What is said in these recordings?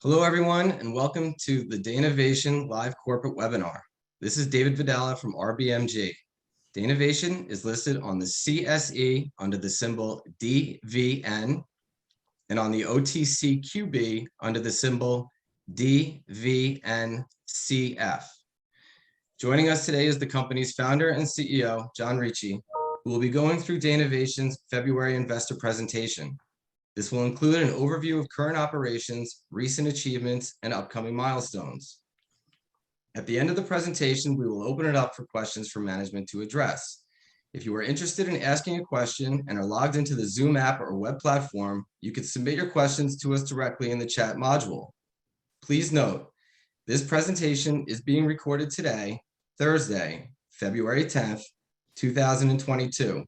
Hello, everyone, and welcome to the Danavation live corporate webinar. This is David Vidala from RBMG. Danavation is listed on the CSE under the symbol DVN and on the OTCQB under the symbol DVNCF. Joining us today is the company's founder and CEO, John Ricci, who will be going through Danavation's February investor presentation. This will include an overview of current operations, recent achievements, and upcoming milestones. At the end of the presentation, we will open it up for questions for management to address. If you are interested in asking a question and are logged into the Zoom app or web platform, you can submit your questions to us directly in the chat module. Please note, this presentation is being recorded today, Thursday, February 10th, 2022.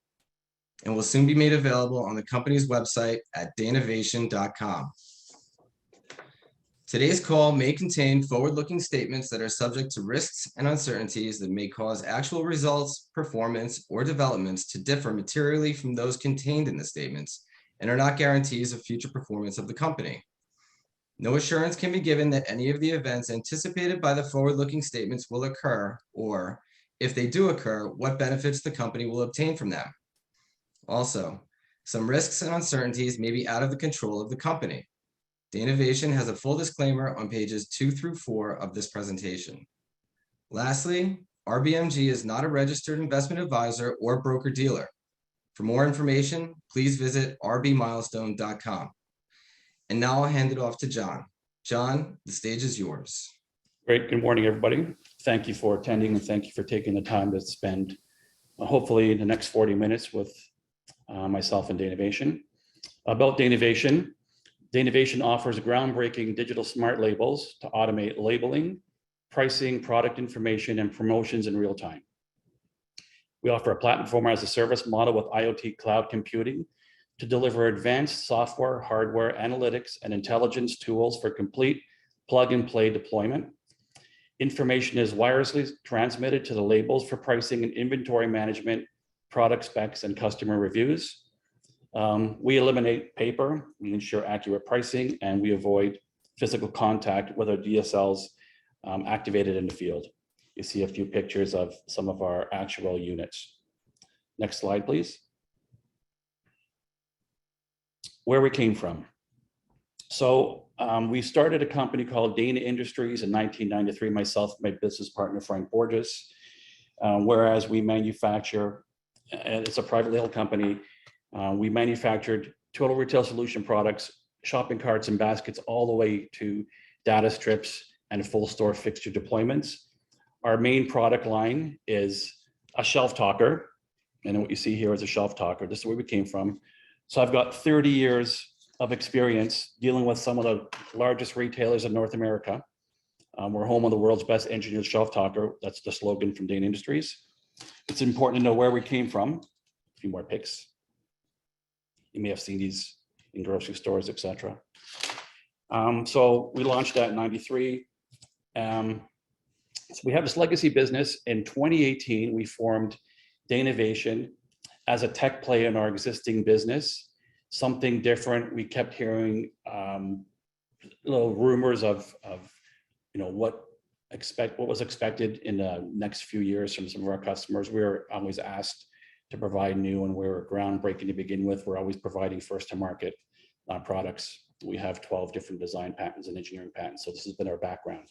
And will soon be made available on the company's website at danavation.com. Today's call may contain forward-looking statements that are subject to risks and uncertainties that may cause actual results, performance, or developments to differ materially from those contained in the statements and are not guarantees of future performance of the company. No assurance can be given that any of the events anticipated by the forward-looking statements will occur, or, if they do occur, what benefits the company will obtain from them. Also, some risks and uncertainties may be out of the control of the company. Danavation has a full disclaimer on pages 2 through 4 of this presentation. Lastly, RBMG is not a registered investment advisor or broker-dealer. For more information, please visit rbmilestone.com. And now I'll hand it off to John. John, the stage is yours. Great. Good morning, everybody. Thank you for attending and thank you for taking the time to spend hopefully the next 40 minutes with myself and Danavation. About Danavation, Danavation offers groundbreaking digital smart labels to automate labeling, pricing, product information, and promotions in real time. We offer a platform as a service model with IoT cloud computing to deliver advanced software, hardware, analytics, and intelligence tools for complete plug-and-play deployment. Information is wirelessly transmitted to the labels for pricing and inventory management, product specs, and customer reviews. We eliminate paper, we ensure accurate pricing, and we avoid physical contact with our DSLs activated in the field. You see a few pictures of some of our actual units. Next slide, please. Where we came from. So we started a company called Dana Industries in 1993, myself and my business partner, Frank Borges, whereas we manufacture, and it's a privately held company, we manufactured total retail solution products, shopping carts and baskets, all the way to data strips and full store fixture deployments. Our main product line is a shelf talker, and what you see here is a shelf talker. This is where we came from. So I've got 30 years of experience dealing with some of the largest retailers in North America. We're home of the world's best engineered shelf talker. That's the slogan from Dana Industries. It's important to know where we came from. A few more pics. You may have seen these in grocery stores, etc. So we launched that in '93. So we have this legacy business. In 2018, we formed Danavation as a tech play in our existing business. Something different. We kept hearing little rumors of what was expected in the next few years from some of our customers. We were always asked to provide new, and we were groundbreaking to begin with. We're always providing first to market products. We have 12 different design patents and engineering patents. So this has been our background.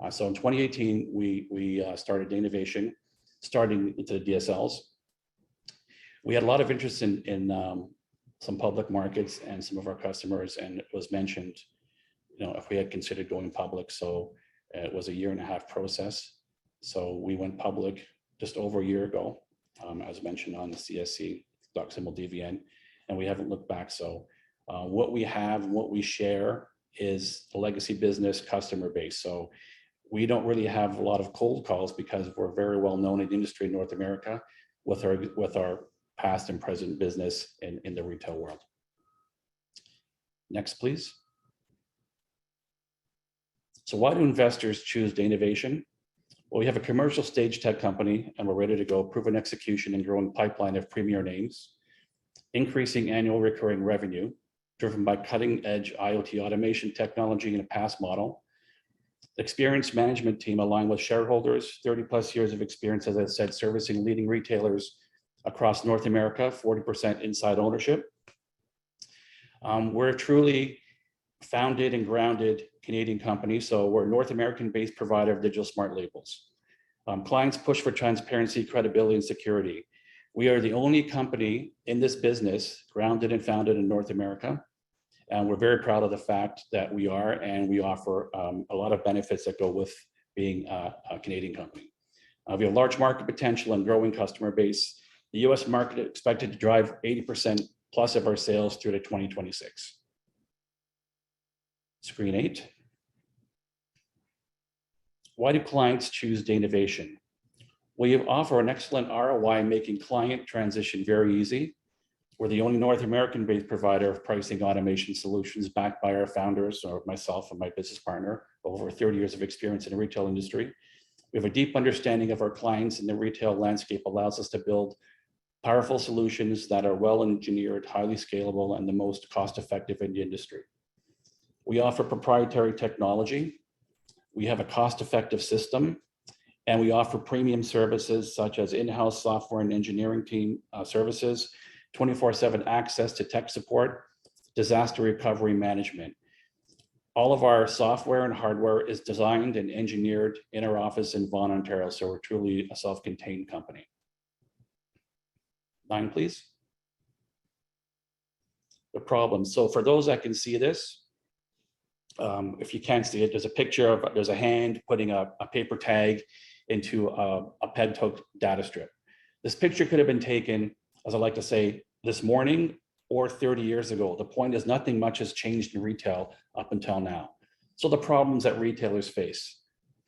So in 2018, we started Danavation, starting into the DSLs. We had a lot of interest in some public markets and some of our customers, and it was mentioned, if we had considered going public. So it was a 1.5-year process. So we went public just over a year ago, as mentioned on the CSE, stock symbol DVN, and we haven't looked back. So what we have and what we share is the legacy business customer base. So we don't really have a lot of cold calls because we're very well known in the industry in North America with our past and present business in the retail world. Next, please. So why do investors choose Danavation? Well, we have a commercial stage tech company and we're ready to go, proven execution and growing pipeline of premier names, increasing annual recurring revenue, driven by cutting-edge IoT automation technology in a past model. Experienced management team aligned with shareholders, 30+ years of experience, as I said, servicing leading retailers across North America, 40% inside ownership. We're a truly founded and grounded Canadian company, so we're a North American-based provider of digital smart labels. Clients push for transparency, credibility, and security. We are the only company in this business grounded and founded in North America. And we're very proud of the fact that we are, and we offer a lot of benefits that go with being a Canadian company. We have large market potential and growing customer base. The US market is expected to drive 80% plus of our sales through to 2026. Screen 8. Why do clients choose Danavation? We offer an excellent ROI, making client transition very easy. We're the only North American-based provider of pricing automation solutions backed by our founders, or myself and my business partner, over 30 years of experience in the retail industry. We have a deep understanding of our clients, and the retail landscape allows us to build powerful solutions that are well-engineered, highly scalable, and the most cost-effective in the industry. We offer proprietary technology. We have a cost-effective system, and we offer premium services such as in-house software and engineering team services, 24/7 access to tech support, disaster recovery management. All of our software and hardware is designed and engineered in our office in Vaughan, Ontario, so we're truly a self-contained company. 9, please. The problem. So for those that can see this, if you can't see it, there's a picture of, there's a hand putting a paper tag into a PEG data strip. This picture could have been taken, as I like to say, this morning or 30 years ago. The point is nothing much has changed in retail up until now. So the problems that retailers face: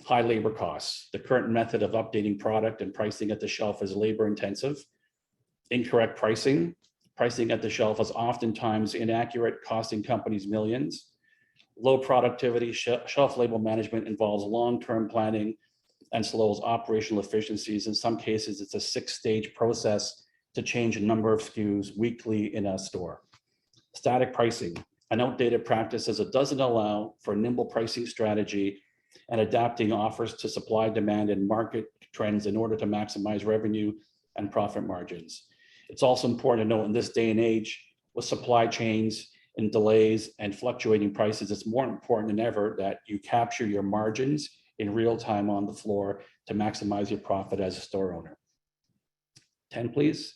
high labor costs. The current method of updating product and pricing at the shelf is labor intensive. Incorrect pricing. Pricing at the shelf is oftentimes inaccurate, costing companies millions. Low productivity. Shelf label management involves long-term planning and slows operational efficiencies. In some cases, it's a 6-stage process to change a number of SKUs weekly in a store. Static pricing. An outdated practice as it doesn't allow for nimble pricing strategy and adapting offers to supply, demand, and market trends in order to maximize revenue and profit margins. It's also important to note in this day and age, with supply chains and delays and fluctuating prices, it's more important than ever that you capture your margins in real time on the floor to maximize your profit as a store owner. 10, please.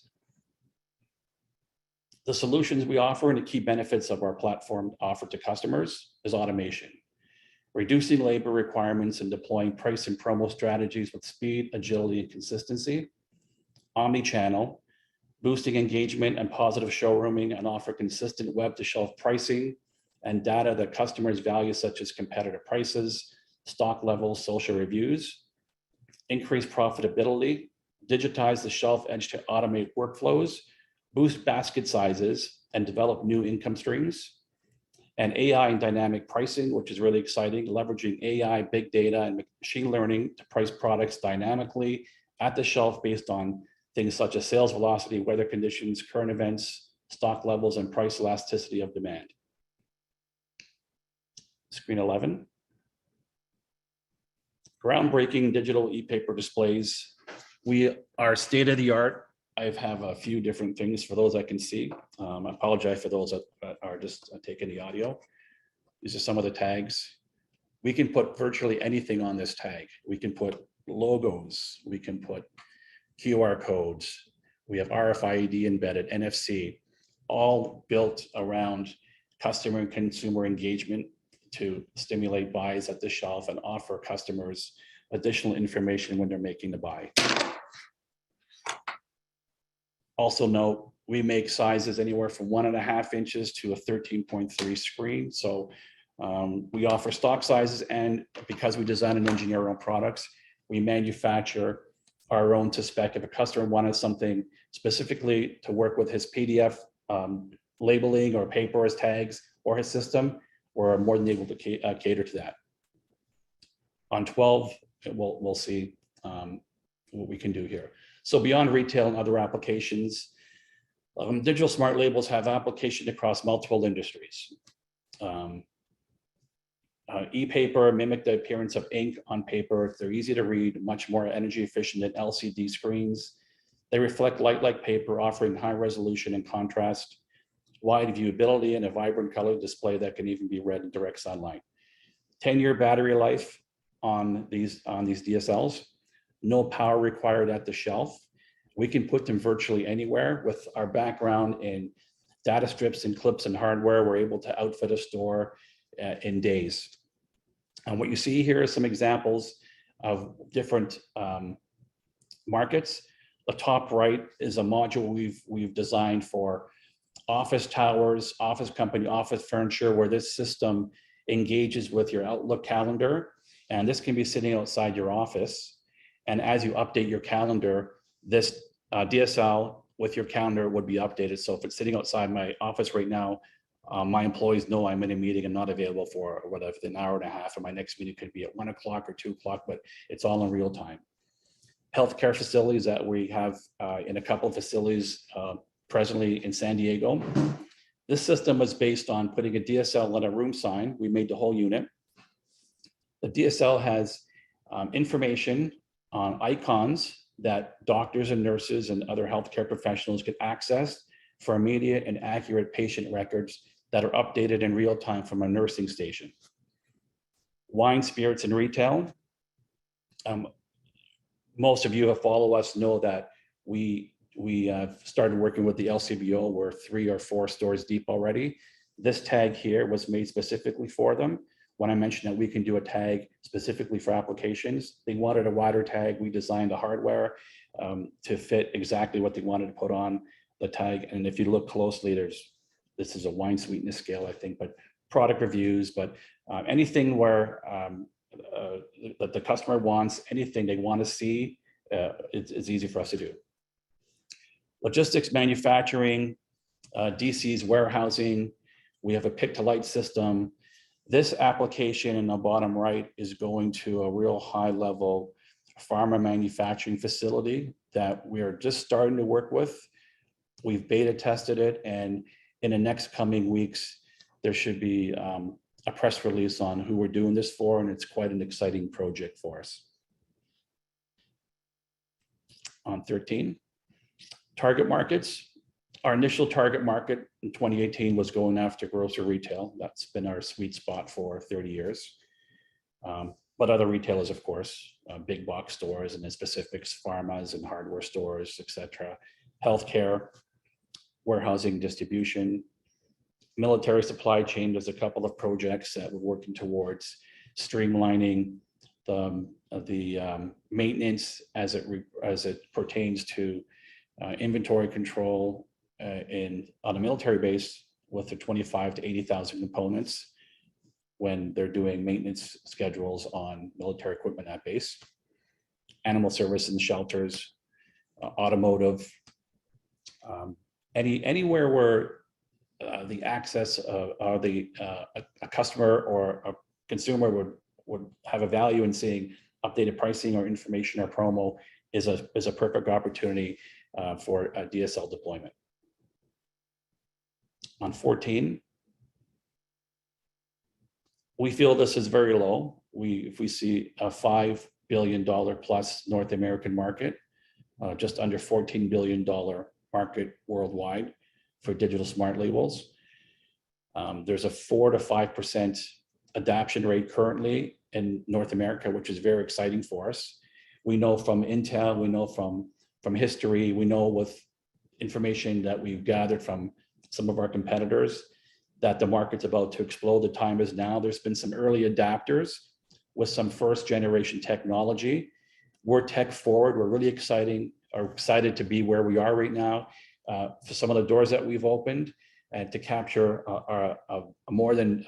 The solutions we offer and the key benefits of our platform offered to customers is automation, reducing labor requirements and deploying price and promo strategies with speed, agility, and consistency. Omni-channel, boosting engagement and positive showrooming, and offer consistent web-to-shelf pricing and data that customers value, such as competitive prices, stock levels, social reviews. Increase profitability, digitize the shelf edge to automate workflows, boost basket sizes, and develop new income streams. And AI and dynamic pricing, which is really exciting, leveraging AI, big data, and machine learning to price products dynamically at the shelf based on things such as sales velocity, weather conditions, current events, stock levels, and price elasticity of demand. Screen 11. Groundbreaking digital e-paper displays. We are state-of-the-art. I have a few different things for those I can see. I apologize for those that are just taking the audio. These are some of the tags. We can put virtually anything on this tag. We can put logos. We can put QR codes. We have RFID embedded, NFC, all built around customer and consumer engagement to stimulate buys at the shelf and offer customers additional information when they're making the buy. Also note, we make sizes anywhere from 1.5 inches to a 13.3 screen. So we offer stock sizes, and because we design and engineer our own products, we manufacture our own to spec. If a customer wanted something specifically to work with his PDF labeling or paper as tags or his system, we're more than able to cater to that. On 12, we'll see what we can do here. So beyond retail and other applications, Digital smart labels have application across multiple industries. E-paper mimic the appearance of ink on paper. They're easy to read, much more energy efficient than LCD screens. They reflect light like paper, offering high resolution and contrast, wide viewability, and a vibrant color display that can even be read in direct sunlight. 10-year battery life on these DSLs. No power required at the shelf. We can put them virtually anywhere. With our background in data strips and clips and hardware, we're able to outfit a store in days. And what you see here are some examples of different markets. The top right is a module we've designed for office towers, office company, office furniture, where this system engages with your Outlook calendar. And this can be sitting outside your office. And as you update your calendar, this DSL with your calendar would be updated. So if it's sitting outside my office right now, my employees know I'm in a meeting and not available for whatever, an hour and a half, and my next meeting could be at 1 o'clock or 2 o'clock, but it's all in real time. Healthcare facilities that we have in a couple of facilities presently in San Diego. This system was based on putting a DSL on a room sign. We made the whole unit. The DSL has information on icons that doctors and nurses and other healthcare professionals can access for immediate and accurate patient records that are updated in real time from a nursing station. Wine, spirits, and retail. Most of you who follow us know that we started working with the LCBO. We're 3 or 4 stores deep already. This tag here was made specifically for them. When I mentioned that we can do a tag specifically for applications, they wanted a wider tag. We designed the hardware to fit exactly what they wanted to put on the tag. And if you look closely, this is a wine sweetness scale, I think, but product reviews, but anything where that the customer wants, anything they want to see, it's easy for us to do. Logistics, manufacturing, DCs, warehousing. We have a pick-to-light system. This application in the bottom right is going to a real high-level pharma manufacturing facility that we are just starting to work with. We've beta tested it, and in the next coming weeks, there should be a press release on who we're doing this for, and it's quite an exciting project for us. On 13, target markets. Our initial target market in 2018 was going after grocery retail. That's been our sweet spot for 30 years. But other retailers, of course, big box stores, and in specifics, pharmas and hardware stores, etc. Healthcare, warehousing, distribution, military supply chain. There's a couple of projects that we're working towards streamlining the maintenance as it pertains to inventory control on a military base with the 25 to 80,000 components when they're doing maintenance schedules on military equipment at base. Animal service and shelters, automotive, anywhere where the access of a customer or a consumer would have a value in seeing updated pricing or information or promo is a perfect opportunity for a DSL deployment. On 14, we feel this is very low. If we see a $5 billion plus North American market, just under $14 billion market worldwide for digital smart labels. There's a 4 to 5% adoption rate currently in North America, which is very exciting for us. We know from Intel, we know from history, we know with information that we've gathered from some of our competitors that the market's about to explode. The time is now. There's been some early adapters with some first generation technology. We're tech forward. We're really excited to be where we are right now for some of the doors that we've opened and to capture a more than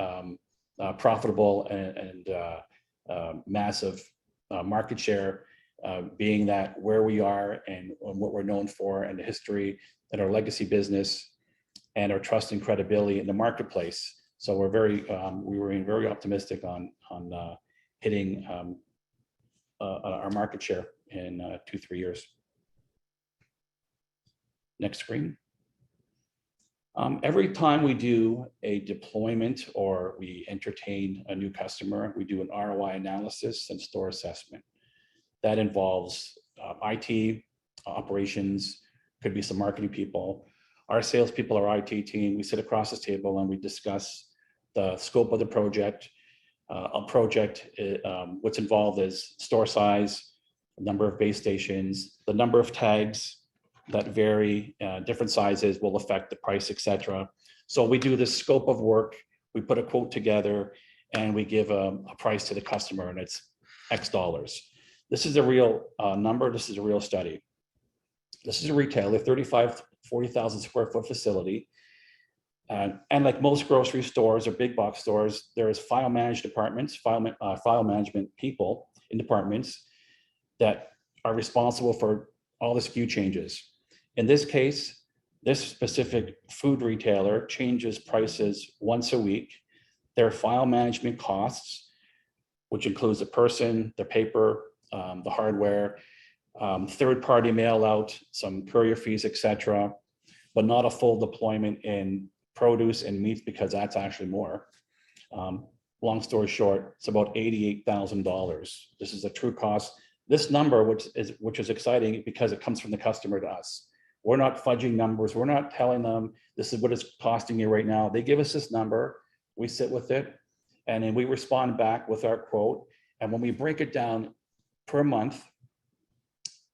profitable and massive market share, being that where we are and what we're known for and the history and our legacy business and our trust and credibility in the marketplace. So we're we were very optimistic on hitting our market share in 2-3 years. Next screen. Every time we do a deployment or we entertain a new customer, we do an ROI analysis and store assessment. That involves IT, operations, could be some marketing people. Our salespeople, our IT team, we sit across this table and we discuss the scope of the project. What's involved is store size, number of base stations, the number of tags that vary, different sizes will affect the price, etc. So we do this scope of work, we put a quote together, and we give a price to the customer, and it's X dollars. This is a real number. This is a real study. This is a retailer, 40,000 square foot facility. And like most grocery stores or big box stores, there is file managed departments, file management people in departments that are responsible for all the SKU changes. In this case, this specific food retailer changes prices once a week. Their file management costs, which includes the person, the paper, the hardware, third-party mail out, some courier fees, etc., but not a full deployment in produce and meats because that's actually more. Long story short, it's about $88,000. This is a true cost. This number, which is exciting because it comes from the customer to us. We're not fudging numbers. We're not telling them this is what it's costing you right now. They give us this number, we sit with it, and then we respond back with our quote. And when we break it down per month,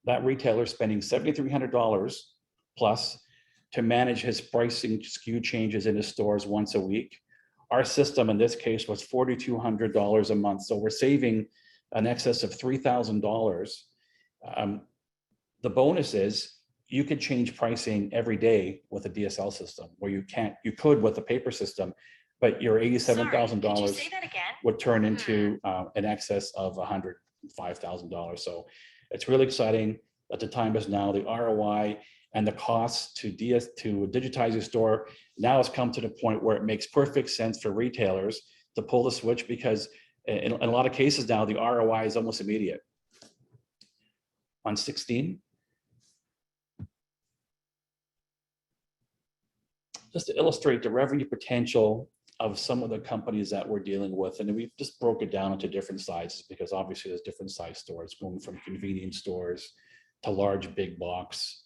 that retailer is spending $7,300 plus to manage his pricing SKU changes in his stores once a week. Our system in this case was $4,200 a month. So we're saving an excess of $3,000. The bonus is you could change pricing every day with a DSL system, where you could with a paper system, but your $87,000 would turn into an excess of $105,000. So it's really exciting that the time is now. The ROI and the costs to digitize your store now has come to the point where it makes perfect sense for retailers to pull the switch, because in a lot of cases now, the ROI is almost immediate. On 16. Just to illustrate the revenue potential of some of the companies that we're dealing with. And we've just broke it down into different sizes because obviously there's different size stores, going from convenience stores to large big box.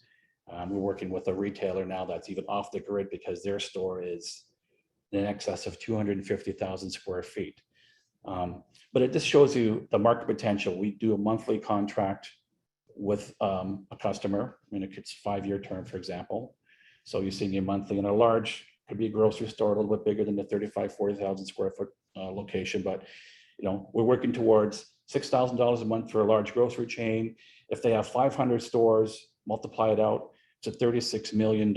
We're working with a retailer now that's even off the grid because their store is in excess of 250,000 square feet. But it just shows you the market potential. We do a monthly contract with a customer. I mean, it's a 5-year term, for example. So you're seeing a monthly, and a large could be a grocery store, a little bit bigger than the 40,000 square foot location. But we're working towards $6,000 a month for a large grocery chain. If they have 500 stores, multiply it out, it's a $36 million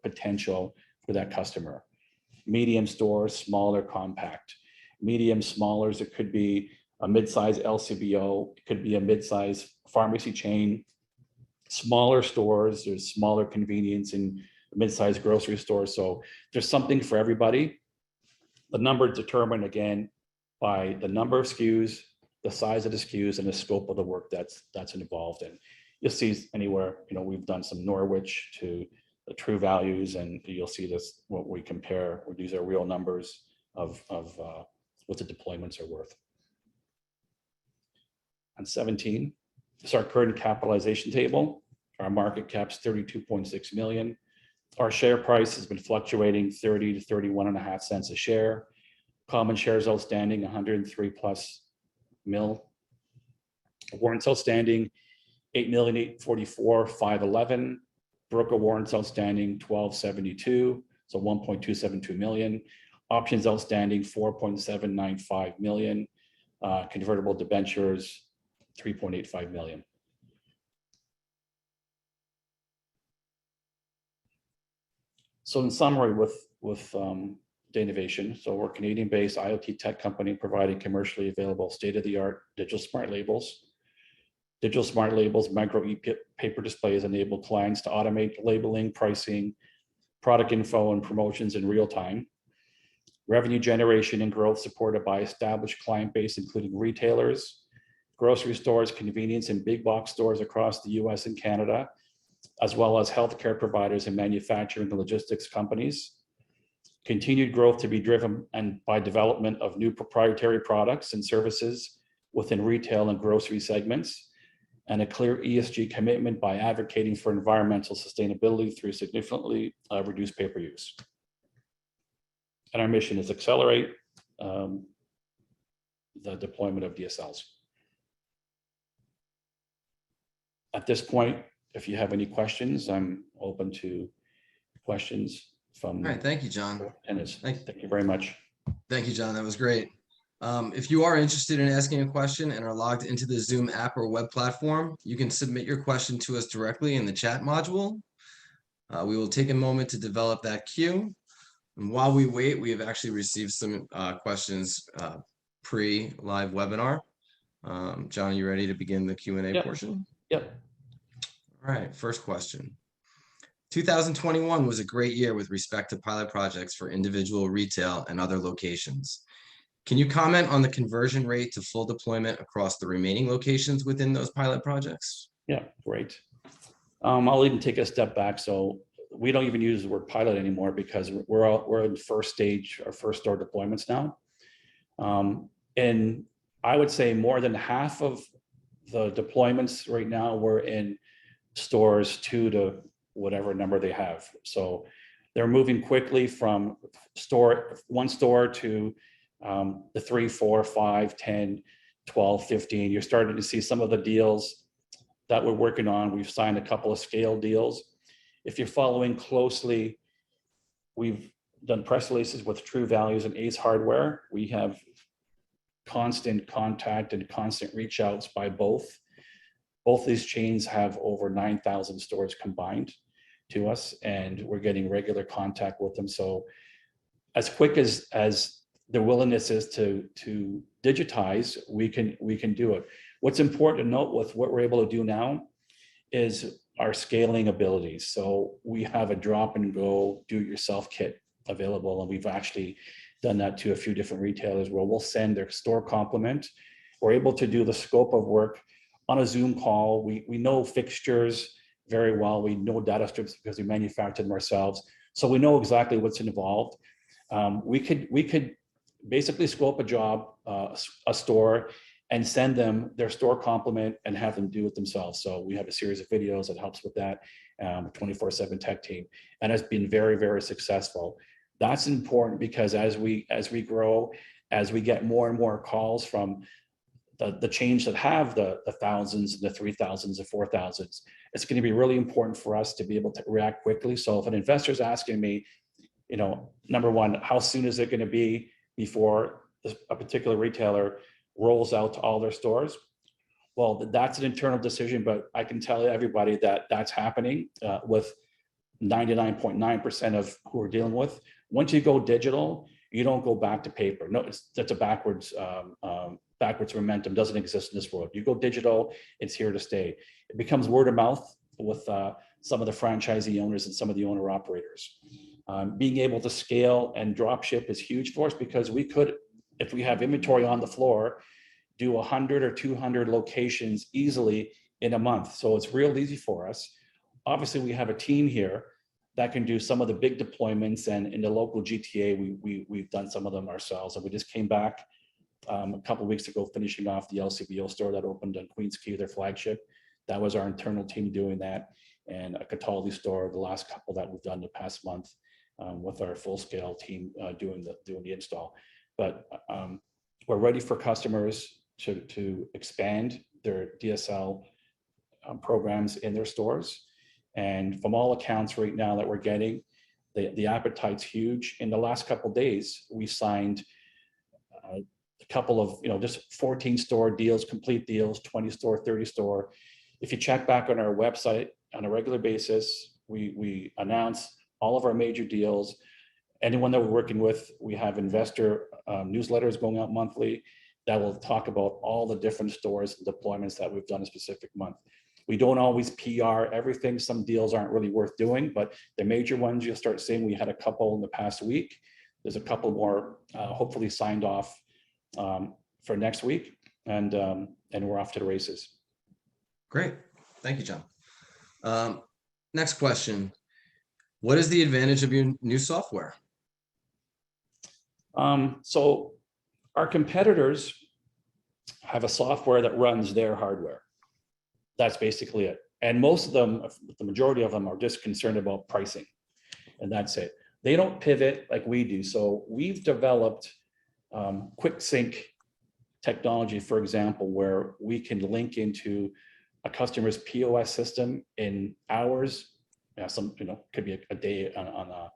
potential for that customer. Medium stores, smaller, compact. Medium, smaller, it could be a mid-size LCBO, it could be a mid-size pharmacy chain. Smaller stores, there's smaller convenience and mid-sized grocery stores. So there's something for everybody. The number is determined again by the number of SKUs, the size of the SKUs, and the scope of the work that's involved. And you'll see anywhere, we've done some Norwich to the True Values, and you'll see this, what we compare, these are real numbers of what the deployments are worth. On 17, this is our current capitalization table. Our market cap's 32.6 million. Our share price has been fluctuating 30 to 31.5 cents a share. Common shares outstanding 103 plus mil. Warrants outstanding 8,844,511. Broker warrants outstanding 1272, so 1.272 million. Options outstanding 4.795 million. Convertible debentures 3.85 million. So in summary, with Danavation, so we're a Canadian-based IoT tech company providing commercially available state-of-the-art digital smart labels. Digital smart labels, micro e-paper displays enable clients to automate labeling, pricing, product info, and promotions in real time. Revenue generation and growth supported by established client base, including retailers, grocery stores, convenience, and big box stores across the US and Canada. as well as healthcare providers and manufacturing and logistics companies. Continued growth to be driven by development of new proprietary products and services within retail and grocery segments, and a clear ESG commitment by advocating for environmental sustainability through significantly reduced paper use. And our mission is accelerate the deployment of DSLs. At this point, if you have any questions, I'm open to questions from. All right, thank you, John. Thank you very much. Thank you, John. That was great. If you are interested in asking a question and are logged into the Zoom app or web platform, you can submit your question to us directly in the chat module. We will take a moment to develop that queue. And while we wait, we have actually received some questions pre-live webinar. John, are you ready to begin the Q&A portion? Yep. All right, first question. 2021 was a great year with respect to pilot projects for individual retail and other locations. Can you comment on the conversion rate to full deployment across the remaining locations within those pilot projects? Yeah, great. I'll even take a step back. So we don't even use the word pilot anymore because we're in first stage, our first store deployments now. And I would say more than half of the deployments right now were in stores 2 to whatever number they have. So they're moving quickly from one store to the 3, 4, 5, 10, 12, 15. You're starting to see some of the deals that we're working on. We've signed a couple of scale deals. If you're following closely, we've done press releases with True Values and Ace Hardware. We have constant contact and constant reach outs by both. Both these chains have over 9,000 stores combined to us, and we're getting regular contact with them. So as quick as the willingness is to digitize, we can do it. What's important to note with what we're able to do now is our scaling abilities. So we have a drop and go do-it-yourself kit available, and we've actually done that to a few different retailers where we'll send their store complement. We're able to do the scope of work on a Zoom call. We know fixtures very well. We know data strips because we manufacture them ourselves. So we know exactly what's involved. We could basically scope a job, a store, and send them their store complement and have them do it themselves. So we have a series of videos that helps with that, 24/7 tech team, and it's been very, very successful. That's important because as we grow, as we get more and more calls from the chains that have the thousands, the 3,000s, the 4,000s, it's going to be really important for us to be able to react quickly. So if an investor is asking me, number one, how soon is it going to be before a particular retailer rolls out to all their stores? Well, that's an internal decision, but I can tell everybody that that's happening with 99.9% of who we're dealing with. Once you go digital, you don't go back to paper. No, that's a backwards momentum. Doesn't exist in this world. You go digital, it's here to stay. It becomes word of mouth with some of the franchisee owners and some of the owner operators. Being able to scale and drop ship is huge for us because we could, if we have inventory on the floor, do 100 or 200 locations easily in a month. So it's real easy for us. Obviously, we have a team here that can do some of the big deployments, and in the local GTA, we've done some of them ourselves. And we just came back a couple of weeks ago, finishing off the LCBO store that opened on Queens Quay, their flagship. That was our internal team doing that, and a Cataldi store, the last couple that we've done the past month with our full-scale team doing the install. But we're ready for customers to expand their DSL programs in their stores. And from all accounts right now that we're getting, the appetite's huge. In the last couple of days, we signed a couple of, just 14 store deals, complete deals, 20 store, 30 store. If you check back on our website on a regular basis, we announce all of our major deals. Anyone that we're working with, we have investor newsletters going out monthly that will talk about all the different stores and deployments that we've done a specific month. We don't always PR everything. Some deals aren't really worth doing, but the major ones you'll start seeing. We had a couple in the past week. There's a couple more hopefully signed off for next week, and we're off to the races. Great, thank you, John. Next question. What is the advantage of your new software? So our competitors have a software that runs their hardware. That's basically it. And most of them, the majority of them, are just concerned about pricing, and that's it. They don't pivot like we do. So we've developed quick sync technology, for example, where we can link into a customer's POS system in hours. Some, could be a day on a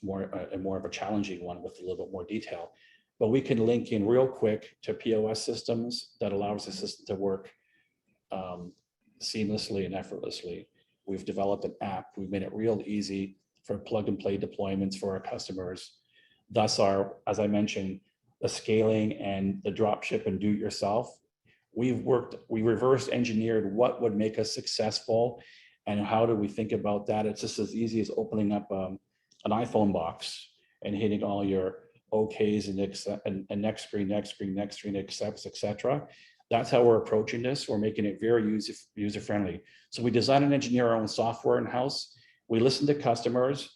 more of a challenging one with a little bit more detail. But we can link in real quick to POS systems that allows the system to work seamlessly and effortlessly. We've developed an app. We've made it real easy for plug and play deployments for our customers. Thus as I mentioned, the scaling and the drop ship and do it yourself. We reverse engineered what would make us successful and how do we think about that. It's just as easy as opening up an iPhone box and hitting all your OKs and next screen, accepts, etc. That's how we're approaching this. We're making it very user-friendly. So we design and engineer our own software in-house. We listen to customers.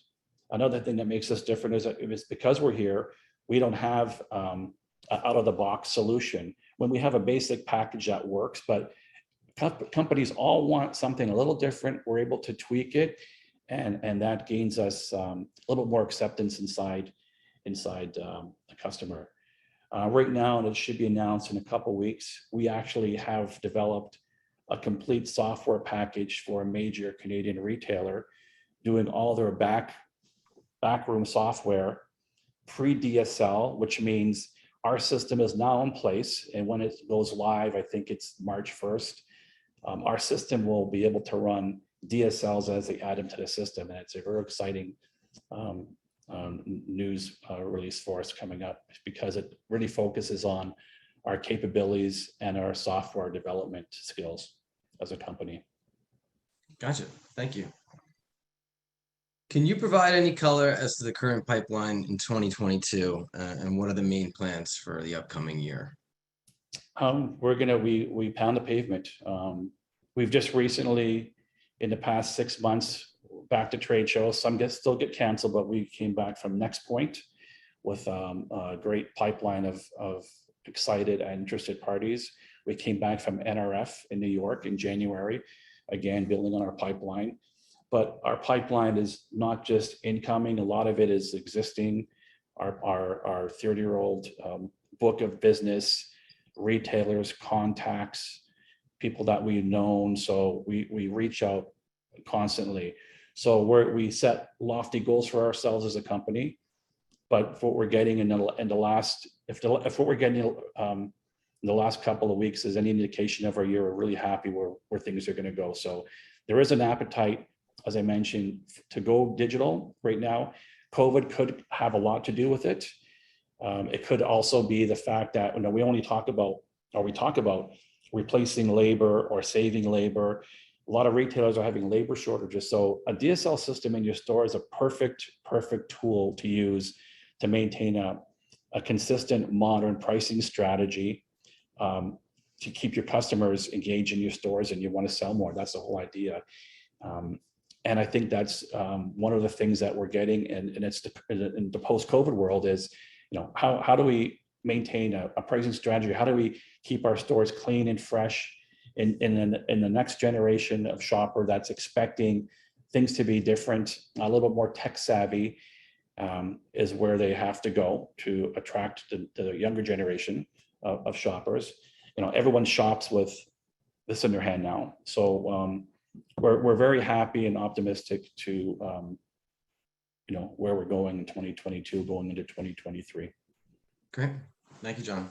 Another thing that makes us different is that it's because we're here, we don't have an out-of-the-box solution. When we have a basic package that works, but companies all want something a little different, we're able to tweak it, and that gains us a little bit more acceptance inside the customer. Right now, and it should be announced in a couple of weeks, we actually have developed a complete software package for a major Canadian retailer, doing all their backroom software pre-DSL, which means our system is now in place. And when it goes live, I think it's March 1st, our system will be able to run DSLs as they add them to the system. And it's a very exciting news release for us coming up, because it really focuses on our capabilities and our software development skills as a company. Gotcha. Thank you. Can you provide any color as to the current pipeline in 2022 and what are the main plans for the upcoming year? We pound the pavement. We've just recently, in the past 6 months, back to trade shows. Some still get canceled, but we came back from Next Point with a great pipeline of excited and interested parties. We came back from NRF in New York in January, again, building on our pipeline. But our pipeline is not just incoming, a lot of it is existing. Our 30-year-old book of business, retailers, contacts, people that we've known. So we reach out constantly. So we set lofty goals for ourselves as a company, but what we're getting in the last, if what we're getting in the last couple of weeks is any indication of our year, we're really happy where things are going to go. So there is an appetite, as I mentioned, to go digital right now. COVID could have a lot to do with it. It could also be the fact that we talk about replacing labor or saving labor. A lot of retailers are having labor shortages. So a DSL system in your store is a perfect tool to use to maintain a consistent modern pricing strategy, to keep your customers engaged in your stores, and you want to sell more. That's the whole idea. And I think that's one of the things that we're getting, and it's in the post-COVID world is, how do we maintain a pricing strategy? How do we keep our stores clean and fresh in the next generation of shopper that's expecting things to be different, a little bit more tech savvy, is where they have to go to attract the younger generation of shoppers. Everyone shops with this in their hand now. So we're very happy and optimistic to where we're going in 2022, going into 2023. Great. Thank you, John.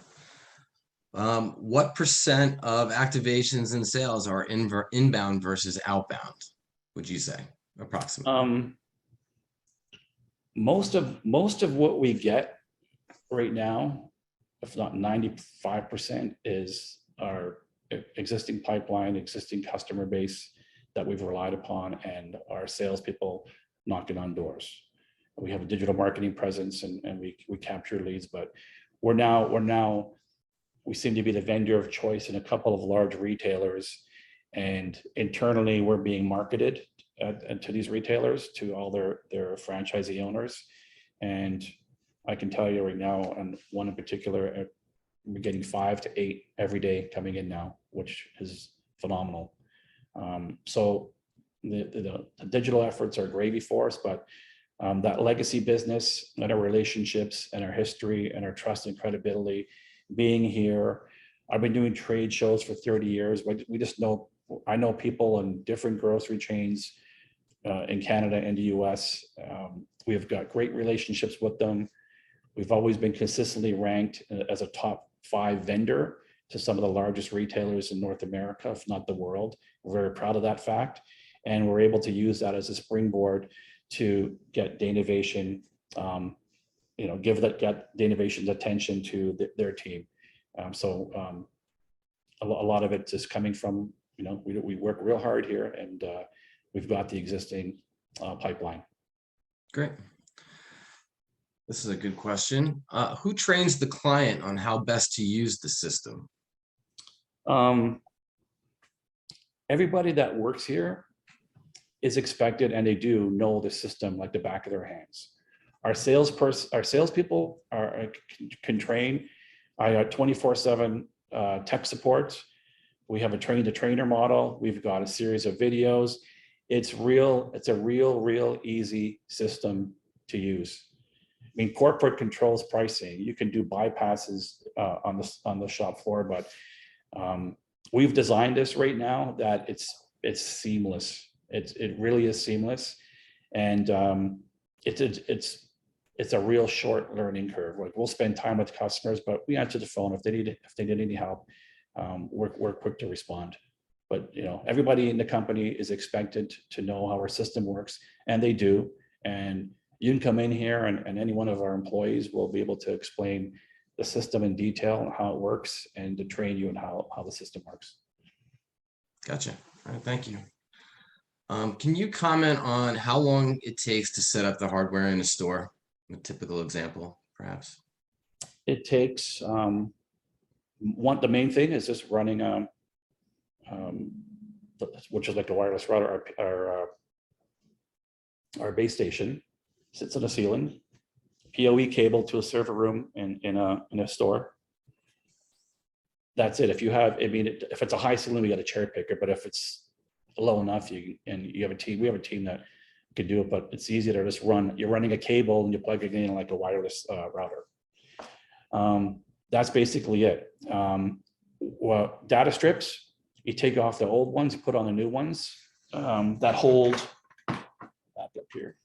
What % of activations and sales are inbound versus outbound, would you say, approximately? Most of what we get right now, if not 95%, is our existing pipeline, existing customer base that we've relied upon, and our salespeople knocking on doors. We have a digital marketing presence, and we capture leads, but we seem to be the vendor of choice in a couple of large retailers, and internally we're being marketed and to these retailers, to all their franchisee owners. And I can tell you right now, and one in particular, we're getting 5 to 8 every day coming in now, which is phenomenal. So the digital efforts are gravy for us, but that legacy business and our relationships and our history and our trust and credibility, being here. I've been doing trade shows for 30 years. We just know, I know people in different grocery chains in Canada and the US. We've got great relationships with them. We've always been consistently ranked as a top 5 vendor to some of the largest retailers in North America, if not the world. We're very proud of that fact. And we're able to use that as a springboard to get Danavation, get Danavation's attention to their team. A lot of it is coming from, we work real hard here, and we've got the existing pipeline. Great. This is a good question. Who trains the client on how best to use the system? Everybody that works here is expected, and they do know the system like the back of their hands. Our salespeople can train. I got 24/7 tech support. We have a train-the-trainer model. We've got a series of videos. It's a real easy system to use. I mean, corporate controls pricing. You can do bypasses on the shop floor, but we've designed this right now that it's seamless. It really is seamless, and it's a real short learning curve. Like, we'll spend time with customers, but we answer the phone if they need any help. We're quick to respond. But everybody in the company is expected to know how our system works, and they do. And you can come in here, and any one of our employees will be able to explain the system in detail and how it works, and to train you on how the system works. Gotcha. All right, thank you. Can you comment on how long it takes to set up the hardware in a store? A typical example, perhaps. It takes the main thing is just running which is like a wireless router. Our base station sits on the ceiling, PoE cable to a server room in a store. That's it. If if it's a high ceiling, we got a cherry picker, but if it's low enough, you have a team. We have a team that can do it, but it's easy to just run. You're running a cable and you plug it in like a wireless router. That's basically it. Well, data strips, you take off the old ones, you put on the new ones that hold back up here.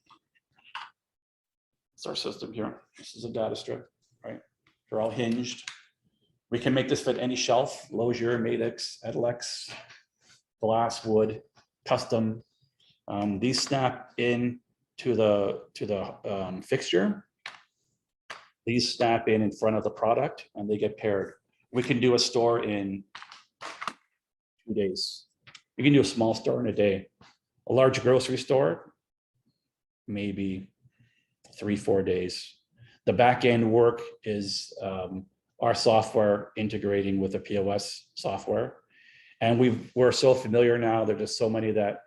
It's our system here. This is a data strip, right? They're all hinged. We can make this fit any shelf: Lozier, Madex, Edelix, glass, wood, custom. These snap in to the fixture. These snap in front of the product, and they get paired. We can do a store in 2 days. You can do a small store in a day. A large grocery store, maybe 3-4 days. The back end work is our software integrating with the POS software. And we're so familiar now. There's just so many that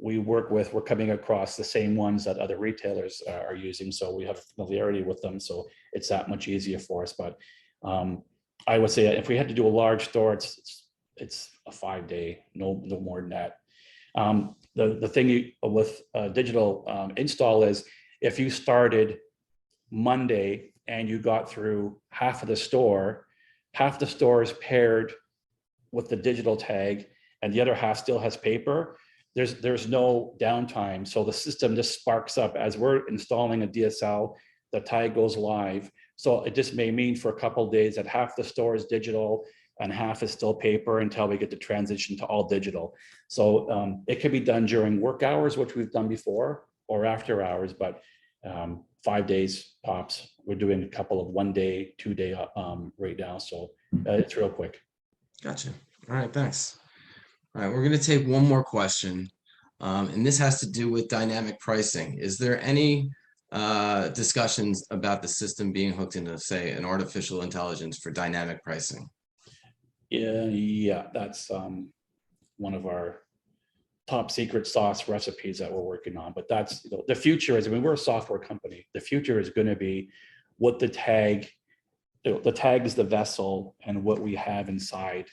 we work with. We're coming across the same ones that other retailers are using. So we have familiarity with them. So it's that much easier for us. But I would say if we had to do a large store, it's a 5-day, no more than that. The thing with digital install is, if you started Monday and you got through half the store is paired with the digital tag, and the other half still has paper. There's no downtime. So the system just sparks up as we're installing a DSL, the tag goes live. So it just may mean for a couple of days that half the store is digital and half is still paper until we get to transition to all digital. So it can be done during work hours, which we've done before, or after hours, but 5 days tops. We're doing a couple of 1 day, 2 day right now. So it's real quick. Gotcha. All right, thanks. All right, we're going to take one more question. And this has to do with dynamic pricing. Is there any discussions about the system being hooked into, say, an artificial intelligence for dynamic pricing? Yeah, that's one of our top secret sauce recipes that we're working on. But that's, the future is, I mean, we're a software company. The future is going to be what the tag is the vessel, and what we have inside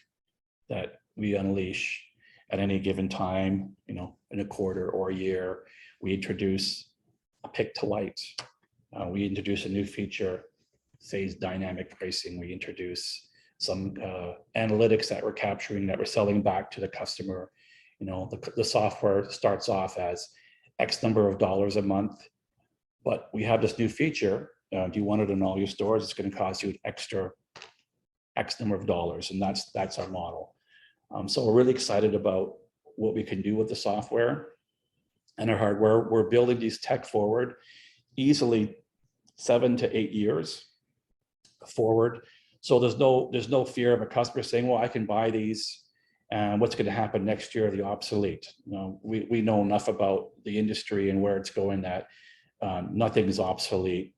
that we unleash at any given time, in a quarter or a year. We introduce a pick to light. We introduce a new feature, say dynamic pricing. We introduce some analytics that we're capturing, that we're selling back to the customer. The software starts off as X number of dollars a month, but we have this new feature. Do you want it in all your stores? It's going to cost you an extra X number of dollars, and that's our model. So we're really excited about what we can do with the software and our hardware. We're building these tech forward, easily 7 to 8 years forward. So there's no fear of a customer saying, well, I can buy these, and what's going to happen next year? They're obsolete. We know enough about the industry and where it's going that nothing is obsolete.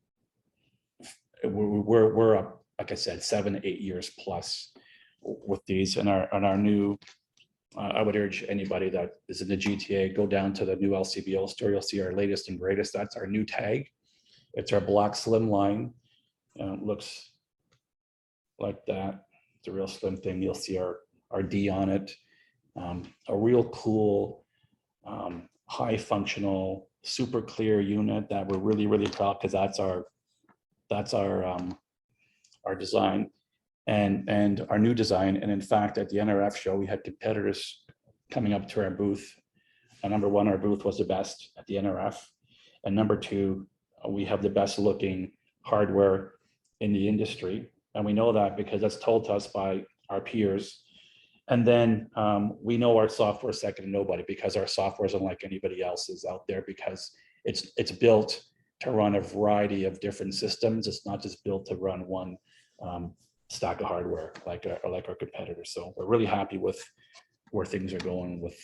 We're up, like I said, 7 to 8 years plus with these. And our new, I would urge anybody that is in the GTA, go down to the new LCBO store. You'll see our latest and greatest. That's our new tag. It's our black slim line. Looks like that. It's a real slim thing. You'll see our D on it. A real cool, high functional, super clear unit that we're really, really proud, because that's our design and our new design. And in fact, at the NRF show, we had competitors coming up to our booth. Number one, our booth was the best at the NRF. And number two, we have the best looking hardware in the industry. And we know that because that's told to us by our peers. And then we know our software is second to nobody, because our software is unlike anybody else's out there, because it's built to run a variety of different systems. It's not just built to run one stack of hardware like our competitors. So we're really happy with where things are going with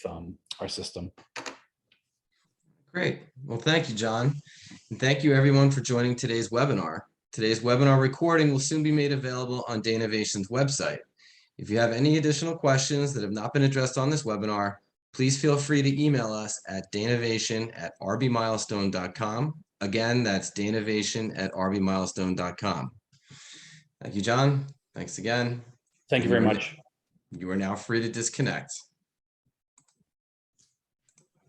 our system. Great. Well, thank you, John. And thank you everyone for joining today's webinar. Today's webinar recording will soon be made available on Danavation's website. If you have any additional questions that have not been addressed on this webinar, please feel free to email us at danavation@rbmilestone.com. Again, that's danavation@rbmilestone.com. Thank you, John. Thanks again. Thank you very much. You are now free to disconnect.